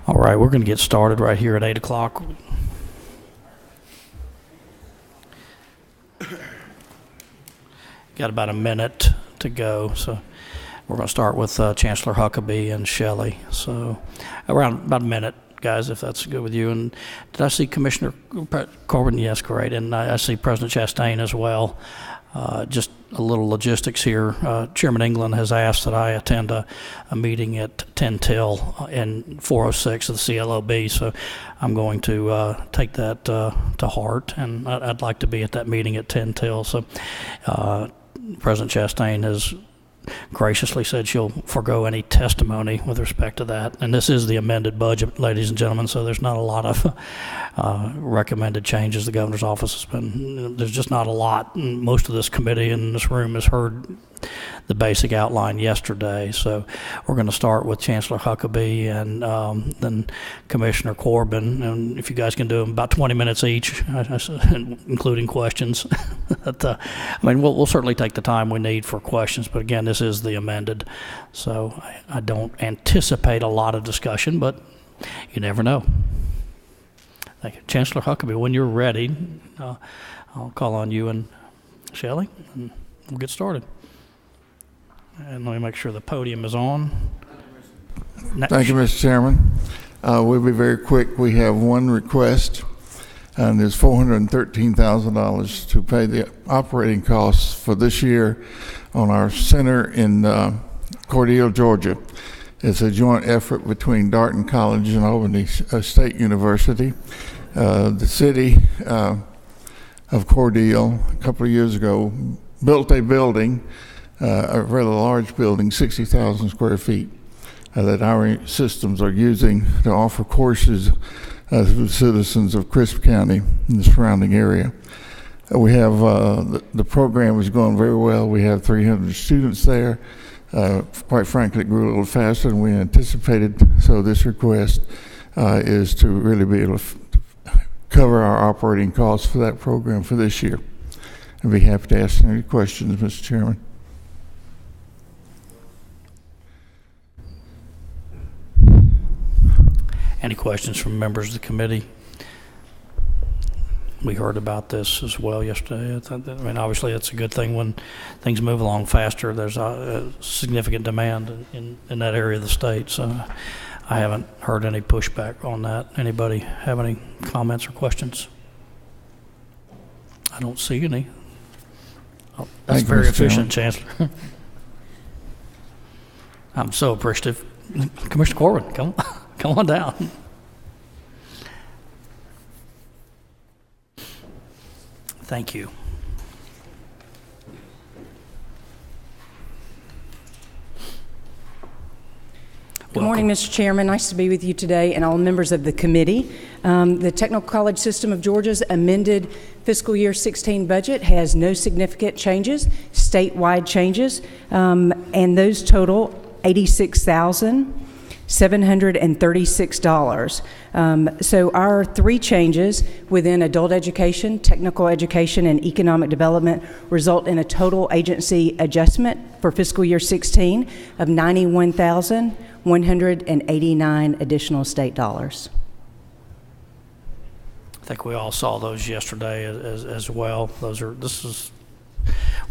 All right, we're going to get started right here at 8 o'clock. Got about a minute to go, so we're going to start with Chancellor Huckabee and Shelley. So around about a minute, guys, if that's good with you. And did I see Commissioner Corbin? Yes, great. And I see President Chastain as well. Just a little logistics here. Chairman England has asked that I attend a meeting at 10 till in 406 of the CLOB, so I'm going to take that to heart, and I'd like to be at that meeting at 10 till. So President Chastain has graciously said she'll forego any testimony with respect to that. And this is the amended budget, ladies and gentlemen, so there's not a lot of recommended changes. The governor's office has been, there's just not a lot. And most of this committee in this room has heard the basic outline yesterday. So we're going to start with Chancellor Huckabee and then Commissioner Corbin. And if you guys can do them about 20 minutes each, including questions. But, I mean, we'll certainly take the time we need for questions. But again, this is the amended. So I don't anticipate a lot of discussion, but you never know. Thank you. Chancellor Huckabee, when you're ready, I'll call on you and Shelley, and we'll get started. And let me make sure the podium is on. Thank you, Mr. Chairman. We'll be very quick. We have one request, and it's $413,000 to pay the operating costs for this year on our center in Cordele, Georgia. It's a joint effort between Darton College and Albany State University. The city of Cordele, a couple of years ago, built a building, a rather large building, 60,000 square feet, that our systems are using to offer courses to citizens of Crisp County and the surrounding area. We have, the program is going very well. We have 300 students there. Quite frankly, it grew a little faster than we anticipated, so this request is to really be able to cover our operating costs for that program for this year. I'd be happy to answer any questions, Mr. Chairman. Any questions from members of the committee? We heard about this as well yesterday. I mean, obviously, it's a good thing when things move along faster. There's a significant demand in that area of the state. So I haven't heard any pushback on that. Anybody have any comments or questions? I don't see any. Oh, that's very efficient, Chancellor. I'm so appreciative. Commissioner Corbin, come on down. Thank you. Good morning, Mr. Chairman. Nice to be with you today and all members of the committee. The Technical College System of Georgia's amended fiscal year 16 budget has no significant changes, statewide changes, and those total $86,736. So our three changes within adult education, technical education, and economic development result in a total agency adjustment for fiscal year 16 of $91,189 additional state dollars. I think we all saw those yesterday as well. This is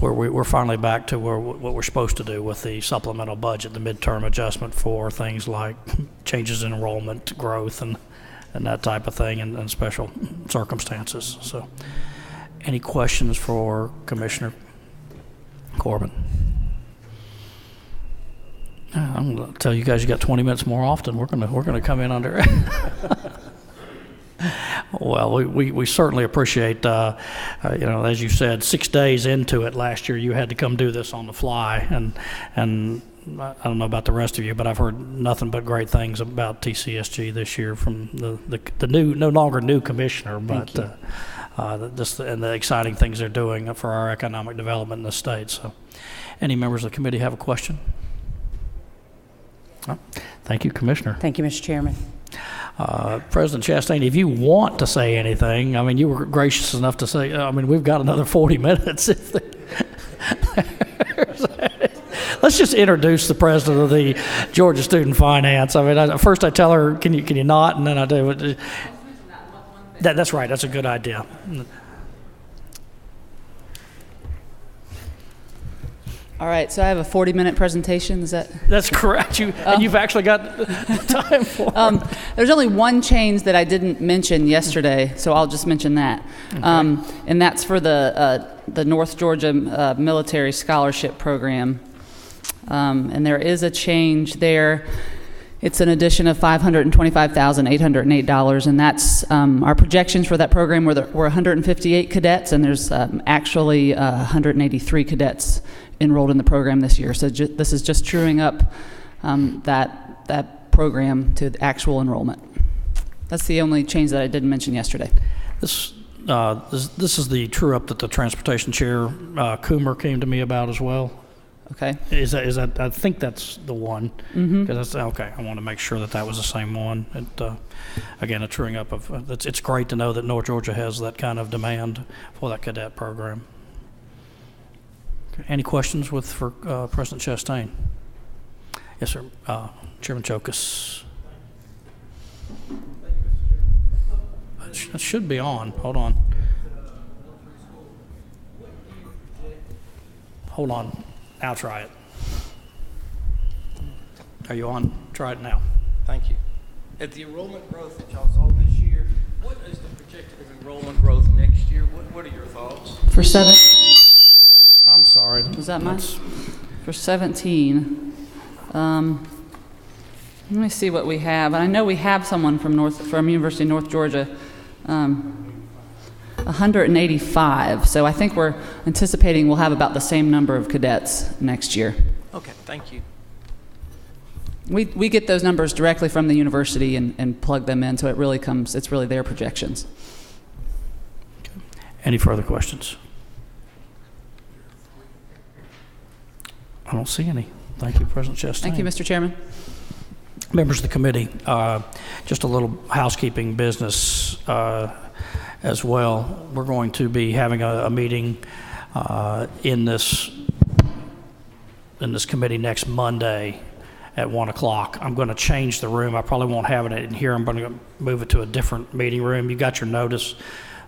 where we're finally back to what we're supposed to do with the supplemental budget, the midterm adjustment for things like changes in enrollment, growth, and that type of thing, and special circumstances. So, any questions for Commissioner Corbin? I'm going to tell you guys you got 20 minutes more often. We're going to come in under. Well, we certainly appreciate, as you said, 6 days into it last year, you had to come do this on the fly, and I don't know about the rest of you, but I've heard nothing but great things about TCSG this year from the new, no longer new commissioner, but and the exciting things they're doing for our economic development in the state. So, any members of the committee have a question? Oh, thank you, Commissioner. Thank you, Mr. Chairman. President Chastain, if you want to say anything, I mean, you were gracious enough to say, we've got another 40 minutes. let's just introduce the president of the Georgia Student Finance. I mean, first I tell her, can you not? And then I do. That's right. That's a good idea. All right, so I have a 40-minute presentation. Is that? That's correct. And you've actually got time for it. There's only one change that I didn't mention yesterday, so I'll just mention that. Okay. And that's for the North Georgia Military Scholarship Program. And there is a change there. It's an addition of $525,808, and that's our projections for that program were 158 cadets, and there's actually 183 cadets enrolled in the program this year. So this is just truing up that program to the actual enrollment. That's the only change that I didn't mention yesterday. This is the true up that the transportation chair Coomer came to me about as well. Okay. Is that? I think that's the one. Because that's okay. I want to make sure that was the same one. Again, a truing up of. It's great to know that North Georgia has that kind of demand for that cadet program. Okay. Any questions for President Chastain? Yes, sir. Chairman Chokas. It should be on. Hold on. Hold on. Now try it. Are you on? Try it now. Thank you. At the enrollment growth that y'all saw this year, what is the projected enrollment growth next year? What are your thoughts? For 7. I'm sorry. Was that mine? For 17. Let me see what we have. And I know we have someone from University of North Georgia. 185. So I think we're anticipating we'll have about the same number of cadets next year. Okay, thank you. We get those numbers directly from the university and plug them in, so it's really their projections. Okay. Any further questions? I don't see any. Thank you, President Chastain. Thank you, Mr. Chairman. Members of the committee, just a little housekeeping business as well. We're going to be having a meeting in this committee next Monday at 1 o'clock. I'm going to change the room. I probably won't have it in here. I'm going to move it to a different meeting room. You got your notice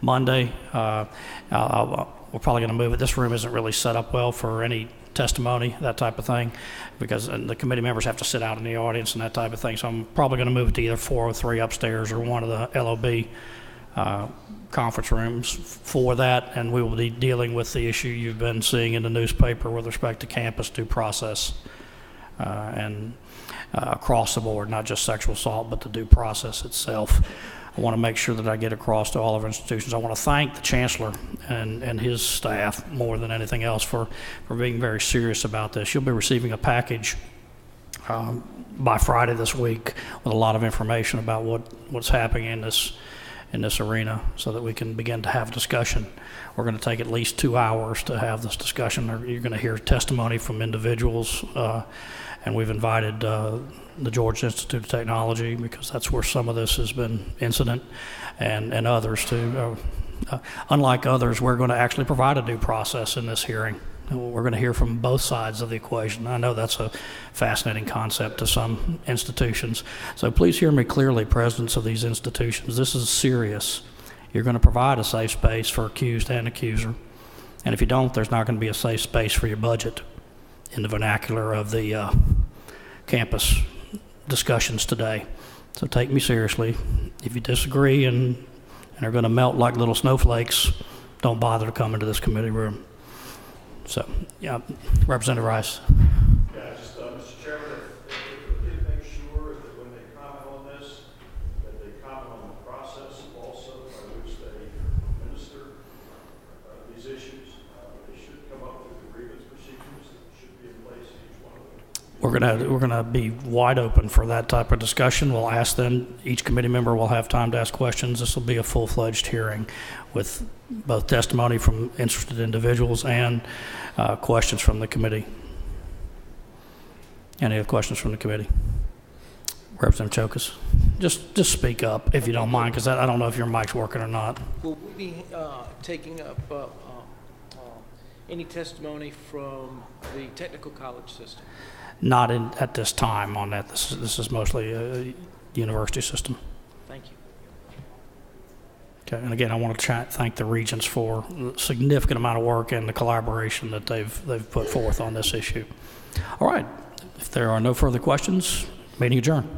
Monday. We're probably going to move it. This room isn't really set up well for any testimony, that type of thing, because the committee members have to sit out in the audience and that type of thing. So I'm probably going to move it to either 403 upstairs or one of the LOB conference rooms for that, and we will be dealing with the issue you've been seeing in the newspaper with respect to campus due process and across the board, not just sexual assault, but the due process itself. I want to make sure that I get across to all of our institutions. I want to thank the Chancellor and his staff more than anything else for being very serious about this. You'll be receiving a package by Friday this week with a lot of information about what's happening in this arena so that we can begin to have discussion. We're going to take at least 2 hours to have this discussion. You're going to hear testimony from individuals, and we've invited the Georgia Institute of Technology, because that's where some of this has been incident, and others too. Unlike others, we're going to actually provide a due process in this hearing. We're going to hear from both sides of the equation. I know that's a fascinating concept to some institutions. So please hear me clearly, presidents of these institutions. This is serious. You're going to provide a safe space for accused and accuser. And if you don't, there's not going to be a safe space for your budget in the vernacular of the campus discussions today. So take me seriously. If you disagree and are going to melt like little snowflakes, don't bother to come into this committee room. So, yeah, Representative Rice. Yeah, just, Mr. Chairman, if we could make sure that when they comment on this, that they comment on the process also by which they administer these issues. They should come up with the grievance procedures that should be in place in each one of them. We're gonna be wide open for that type of discussion. We'll ask them. Each committee member will have time to ask questions. This will be a full-fledged hearing with both testimony from interested individuals and questions from the committee. Any other questions from the committee? Representative Chokas, just speak up if you don't mind, because I don't know if your mic's working or not. Will we be taking up any testimony from the technical college system? Not at this time on that. This is mostly a university system. Thank you. Okay, and again, I want to thank the regents for the significant amount of work and the collaboration that they've put forth on this issue. All right, if there are no further questions, meeting adjourned.